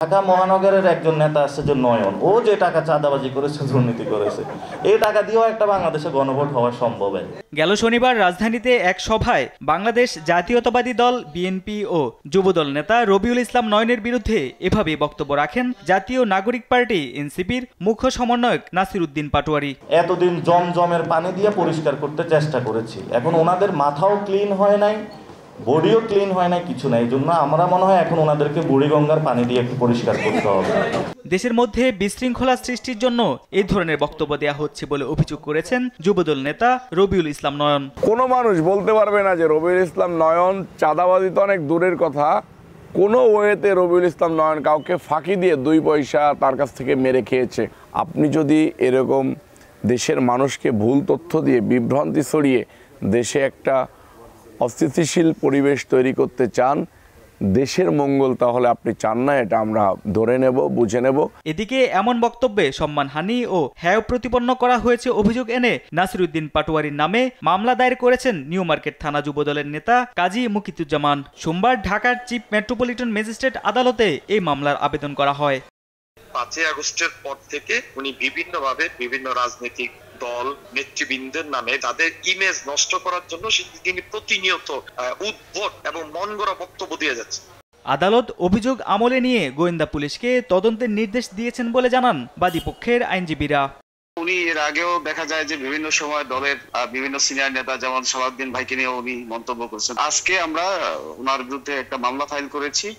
ঢাকা মহানগরের একজন নেতা আছে যে নয়ন, ও যে টাকা চাঁদাবাজি করেছে, দুর্নীতি করেছে, এই টাকা দিয়েও একটা বাংলাদেশে গণভোট হওয়া সম্ভব। গেল শনিবার রাজধানীতে এক সভায় বাংলাদেশ জাতীয়তাবাদী দল বিএনপি ও যুবদল নেতা রবিউল ইসলাম নয়নের বিরুদ্ধে এভাবে বক্তব্য রাখেন জাতীয় নাগরিক পার্টি এনসিপির মুখ্য সমন্বয়ক নাসির উদ্দিন পাটোয়ারি। এতদিন জমজমের পানি দিয়ে পরিষ্কার করতে চেষ্টা করেছি, এখন ওনাদের মাথাও ক্লিন হয় নাই, বডিও ক্লিন হয় না, কিছু নাই। এই জন্য আমরা মনে হয় এখন ওনাদেরকে বুড়িগঙ্গার পানি দিয়ে একটু পরিষ্কার করতে হবে। দেশের মধ্যে বিশৃঙ্খলা সৃষ্টির জন্য এই ধরনের বক্তব্য দেওয়া হচ্ছে বলে অভিযোগ করেছেন যুবদল নেতা রবিউল ইসলাম নয়ন। কোনো মানুষ বলতে পারবে না যে রবিউল ইসলাম নয়ন চাঁদাবাজি তো অনেক দূরের কথা, কোনো ওয়েতে রবিউল ইসলাম নয়ন কাউকে ফাঁকি দিয়ে 2 পয়সা তার কাছ থেকে মেরে খেয়েছে। আপনি যদি এরকম দেশের মানুষকে ভুল তথ্য দিয়ে বিভ্রান্তি ছড়িয়ে দেশে একটা অস্থিতিশীল পরিবেশ তৈরি করতে চান, দেশের মঙ্গল তাহলে আপনি চান না, এটা আমরা ধরে নেব, বুঝে নেব। এদিকে এমন বক্তব্যে সম্মানহানি ও হেয় প্রতিপন্ন করা হয়েছে অভিযোগ এনে নাসির উদ্দিন পাটোয়ারির নামে মামলা দায়ের করেছেন নিউ মার্কেট থানা যুবদলের নেতা কাজী মুকিতুজ্জামান। সোমবার ঢাকার চিফ মেট্রোপলিটন ম্যাজিস্ট্রেট আদালতে এই মামলার আবেদন করা হয়। 5 আগস্টের পর থেকে উনি বিভিন্নভাবে বিভিন্ন রাজনৈতিক দল নেতৃবৃন্দের নামে তাদের ইমেজ নষ্ট করার জন্য তিনি প্রতিনিয়ত উদ্ভট এবং মনগড়া বক্তব্য দিয়ে যাচ্ছে। আদালত অভিযোগ আমলে নিয়ে গোয়েন্দা পুলিশকে তদন্তের নির্দেশ দিয়েছেন বলে জানান বাদীপক্ষের আইনজীবীরা। উনি এর আগেও দেখা যায় যে বিভিন্ন সময় দলের বিভিন্ন সিনিয়র নেতা যেমন সালাউদ্দিন ভাইকে নিয়ে উনি মন্তব্য করেছেন। আজকে আমরা ওনার বিরুদ্ধে একটা মামলা ফাইল করেছি।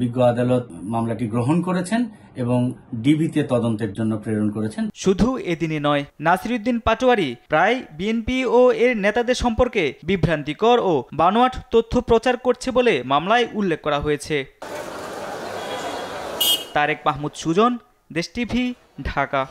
বিজ্ঞ আদালত মামলাটি গ্রহণ করেছেন এবং ডিবিতে তদন্তের জন্য প্রেরণ করেছেন। শুধু এদিনই নয়, নাসির উদ্দিন পাটোয়ারি প্রায় বিএনপি ও এর নেতাদের সম্পর্কে বিভ্রান্তিকর ও বানোয়াট তথ্য প্রচার করছে বলে মামলায় উল্লেখ করা হয়েছে। তারেক মাহমুদ সুজন, দেশ টিভি, ঢাকা।